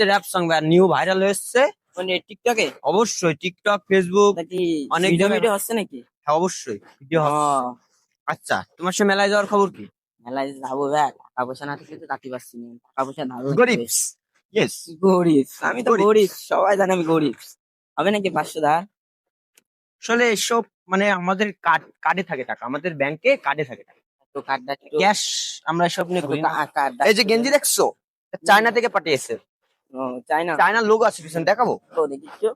Rap song new viral হয়েছে মানে টিকটকে। অবশ্যই টিকটক, ফেসবুক অনেক ভিডিও হচ্ছে নাকি? হ্যাঁ অবশ্যই ভিডিও হচ্ছে। আচ্ছা তোমার সে মেলায় যাওয়ার খবর কি? মেলায় যাবো টাকা পয়সা না থাকলে তো যাতে পারছি না। টাকা পয়সা না গরিব। ইয়েস গরিব, আমি তো গরিব, সবাই জানে আমি গরিব। হবে নাকি 500 ধার? আসলে এসব মানে আমাদের কার্ডে থাকে টাকা, আমাদের ব্যাংকে কার্ডে থাকে টাকা। তো কার্ডটা ক্যাশ আমরা সব নিয়ে ঘুরি না। এই যে গেঞ্জি দেখছো, চায়না থেকে পাঠিয়েছে। ও চায়না, চায়নার লোগো আছে পিছনে, দেখাবো তো দেখি তো।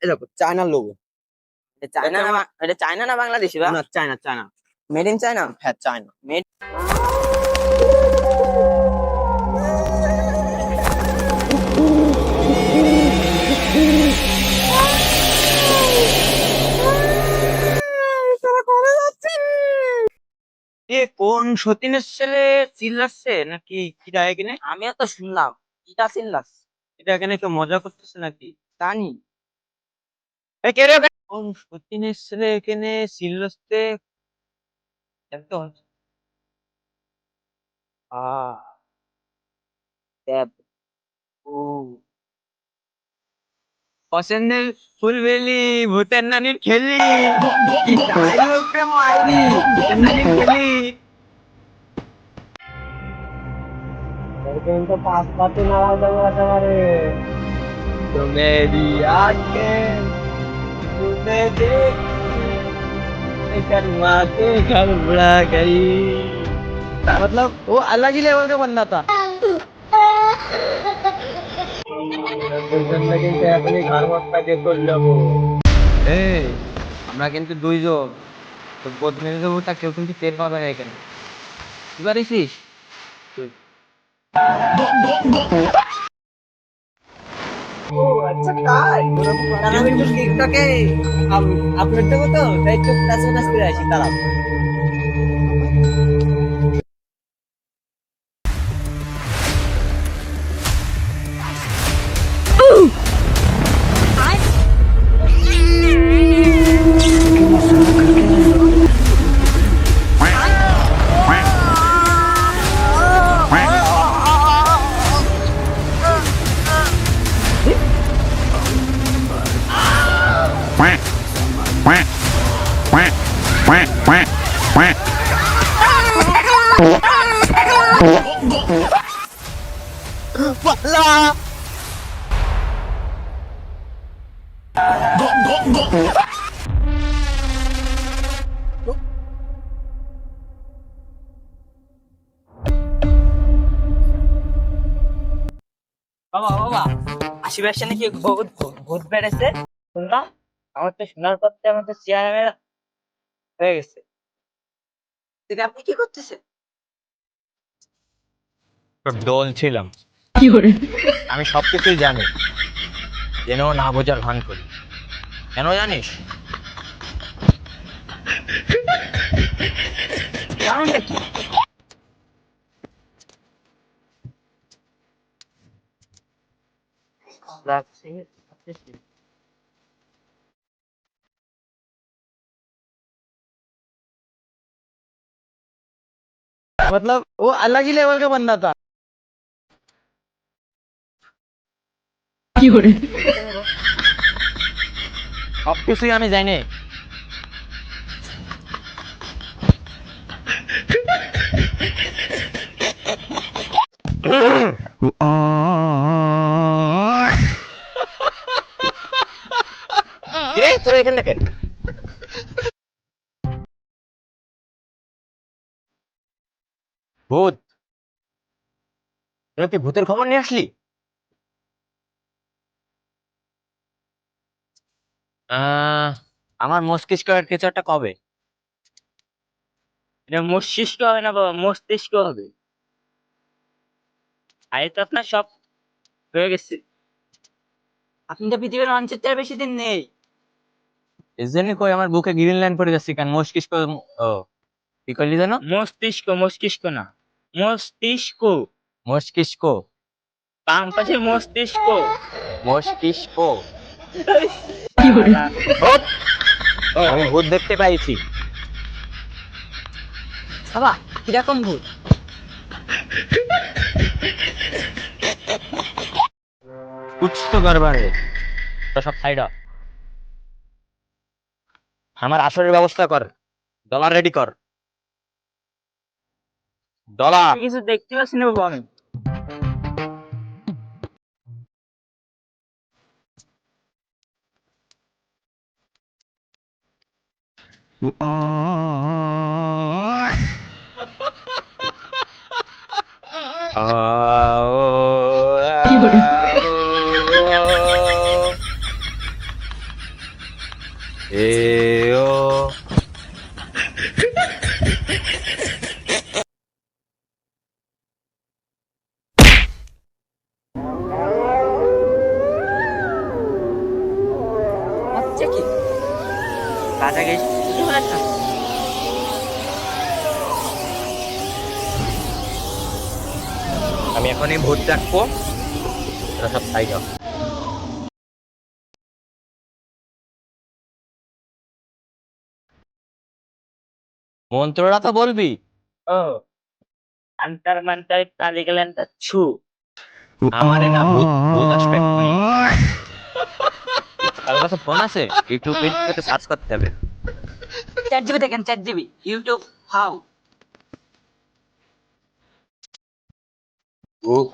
এই দেখো চায়নার লোগো। এটা চায়না না, এটা চায়না না বাংলাদেশি? না China, China made in China. হ্যাঁ চায়না মেড। কোন সতীনের ছেলে চিল্লাচ্ছে নাকি কিরা এখানে? আমিও তো শুনলাম কিটা চিল্লাস। এটা এখানে কেউ মজা করতেছে নাকি জানি। কোন সতীনের ছেলে এখানে চিল্লাচ্ছে? পছন্দের ফুলবেলি ভূতের নানির খেলি খেলি। কিন্তু পাঁচ পাতে নাড়া দেবো একেবারে। तो मेरी आंखें तुम्हें देखी शर्मा के घबरा गई। मतलब वो अलग ही लेवल का बंदा था। আমরা কিন্তু দুইজন, তো প্রতিনিধি দেবো তা কেউ কিন্তু টের পাবে না এখানে। কি পারিস তুই? টিকটকে আপলোড দেবো তো, তাই একটু টাচ করে আসি তারা। বাবা বাবা আশেপাশে নাকি ভূত বেড়েছে শুনলাম। আমার তো শোনার পর আমাদের চেয়ারে হয়ে গেছে। আপনি কি করতেছেন? দোল ছিলাম, আমি সবকিছুই জানি, জেনেও না বোঝার ভান করি। কেন জানিস? मतलब वो अलग ही लेवल का बंदा था। সবকিছুই আমি জানি। তোর এখানে দেখেন ভূত? তুই কি ভূতের খবর নিয়ে আসলি? আমার মস্তিষ্কের কিছু একটা কবে? এটা মস্তিষ্ক হবে না বাবা, মস্তিষ্ক হবে। আরে তো আপনার সব হয়ে গেছে। আপনি তো পৃথিবীর মানচিত্রে বেশি দিন নেই। এই জন্য কই আমার বুকে গ্রিন লাইন পড়ে যাচ্ছে কেন? মস্তিষ্ক? ও, কি করলি যেন? মস্তিষ্ক, মস্তিষ্ক না, মস্তিষ্ক। মস্তিষ্ক? বাম পাশে মস্তিষ্ক। মস্তিষ্ক? শালা। ভূত! আমি ভূত দেখতে পাইছি। বাবা কিরকম ভূত? কুছ তো গড়বড় है। তো সব সাইড হ। আমার আসরের ব্যবস্থা কর। ডলার রেডি কর। ডলার। আমি কিছু দেখতে পাচ্ছি না বাবা আমি। এ ও হচ্ছে কি? কাজা গেছি। আমি এখনই ভূত ডাকবো। তোরা সব সাইড হ। মন্ত্রটা তো বলবি। ও আন্তার মান্তার তালি গেলেন তা ছু। আমারে না ভূত ভূত আসবে এক্ষুনি। কারোর কাছে ফোন আছে? ইউটিউবে সার্চ করতে হবে। চ্যাট জিবি দেখেন, চ্যাট জিবি, ইউটিউব হাউ। ভূত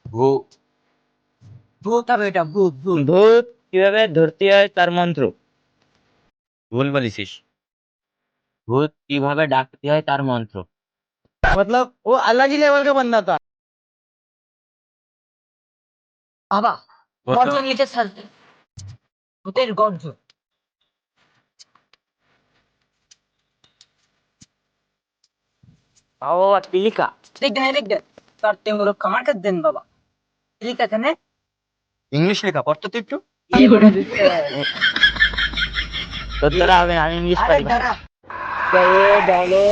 ভূত ভূত হবে এটা, ভূত ভূত। ভূত কিভাবে ধরতে হয় তার মন্ত্র। ভুল বলেছিস। ভূত কিভাবে ডাকতে হয় তার মন্ত্র। मतलब वो अलग ही लेवल का बंदा था। বাবা গর্জ নিচে ছাড়তে, ভূতের গর্জ। বাবা পিলিকা দেখবেন, দেখবেন তার তেমন কামার কাজ দেন বাবা। পিলিকা কেন? ইংলিশ লেখা পড়তো তুই একটু। তোর দ্বারা হবে না, আমি ইংলিশ পারি না। বলো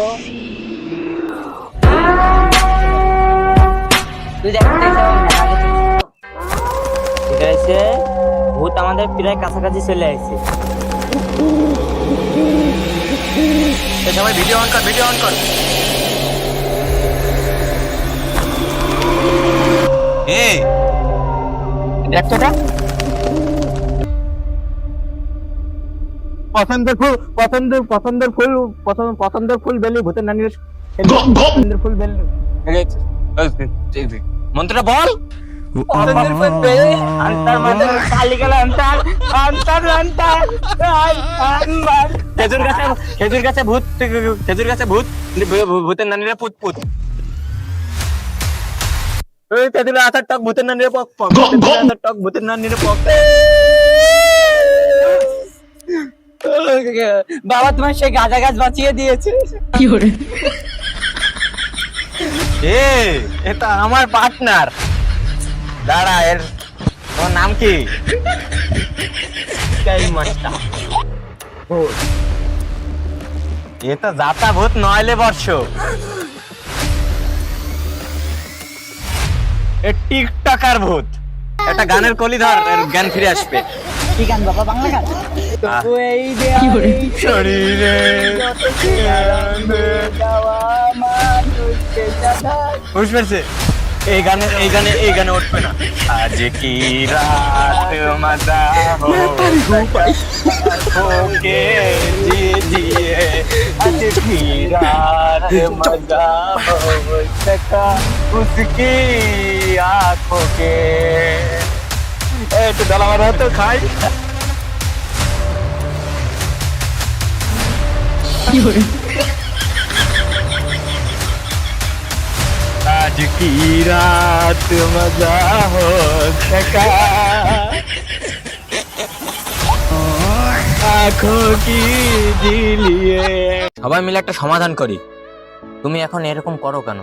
তুই দেখতে চাও না? ঠিক আছে, ভূত আমাদের প্রায় কাছাকাছি চলে আসছে। সবাই ভিডিও অন কর, ভিডিও অন কর। এই দেখতো এটা পছন্দের ফুল বেলু ভূতের নানির পছন্দের ফুল বেলু। মন্ত্রটা বল। পছন্দের ফুল পেয়ে আন্তার মাঝে কালি গেল আন্তার আন্তার আন্তার খেজুর গাছে ভূত, খেজুর গাছে ভূত, ভূতের নানিরা পুত পুত। তেঁতুলের আচার টক, ভূতের নানিরা পক পক। টক, ভূতের নানিরা পক। বাবা তোমার সেই গাঁজা গাছ বাঁচিয়ে দিয়েছে। কি করে? এটা আমার পার্টনার। দাঁড়া, এর তোমার নাম কি? এটা যাতা ভূত নয়লে বর্ষ। টিকটকার ভূত। একটা গানের কলি ধর, এর জ্ঞান ফিরে আসবে। কি গান বাবা? বাংলা গান? এই যে শরীরে বুঝতে পারছে? এই গানে উঠবে না। আজ কি রাত মজা হোকে জিয়ে, আজ কি রাত মজা हो सका उसकी आंखों के। একটু ডালা মারা তো খাই। की रात मजा हो सका आँखों की झिलिए। সবাই মিলে একটা সমাধান করি। তুমি এখন এরকম করো কেন?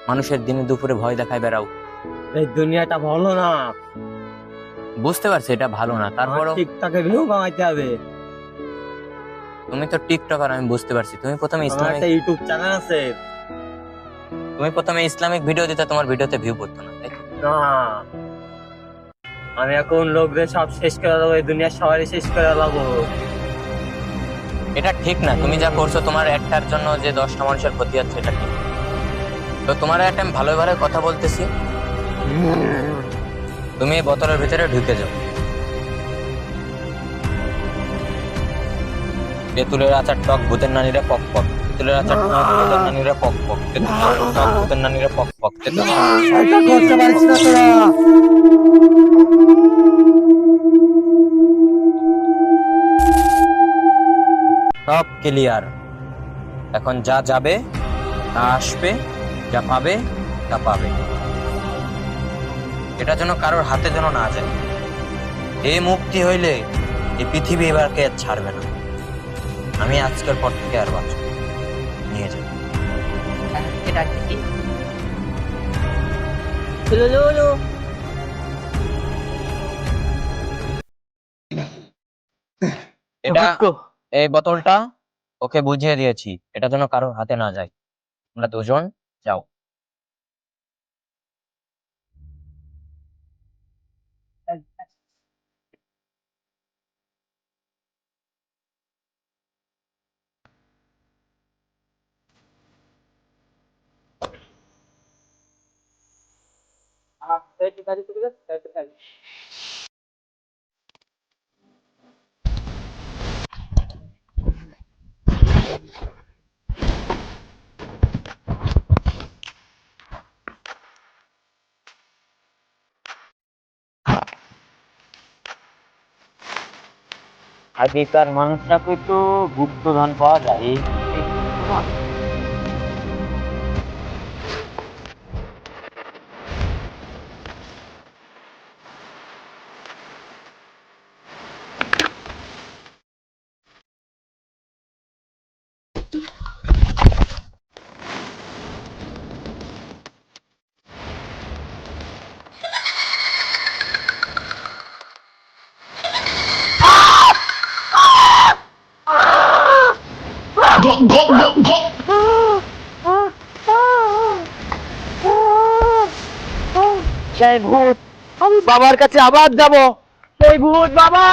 মানুষের দিনে দুপুরে ভয় দেখায় বেড়াও। এই দুনিয়াটা ভালো না, বুঝতে পারছি এটা ভালো না, তারপরও টিকটকে ভিউ কামাইতে হবে। তুমি তো টিকটকার, আমি বুঝতে পারছি। তুমি প্রথমে আমার ইসলামিক একটা ইউটিউব চ্যানেল আছে। ইসলামিক ভিডিও দিতে, তোমার ভিডিওতে ভিউ পড়তো না, তাই তো? না, আমি এখন লোকদের সব শেষ করে দেবো, এই দুনিয়া সবারই শেষ করে দেবো। এটা ঠিক না। তুমি যা করছো, তোমার একটার জন্য যে 10টা মানুষের ক্ষতি হচ্ছে, এটা ঠিক না। তো তোমার একটা আমি ভালোভাবে কথা বলতেছি, তুমি এই বোতলের ভিতরে ঢুকে যাও। তেঁতুলের আচার টক, ভূতের নানীরা পক পক। তেঁতুলের আচার টক, ভূতের নানীরা পক পক। তেঁতুলের আচার টক, ভূতের নানীরা পক পক। এটা করতে পারিস না তোরা। সব ক্লিয়ার। এখন যা যাবে তা আসবে, যা পাবে তা পাবে। এটা যেন কারোর হাতে যেন না যায়। এই মুক্তি হইলে এই পৃথিবী এবারকে আর ছাড়বে না। আমি আজকের পর থেকে আর বাঁচব, নিয়ে যাব। এটা কি? লো লো লো। এটা, এই বোতলটা ওকে বুঝিয়ে দিয়েছি, এটা যেন কারোর হাতে না যায়। আমরা দুজন যাও। আগেকার মানুষরাকে তো গুপ্তধন পাওয়া যায়। সেই ভূত, আমি বাবার কাছে আবার যাব। সেই ভূত বাবা।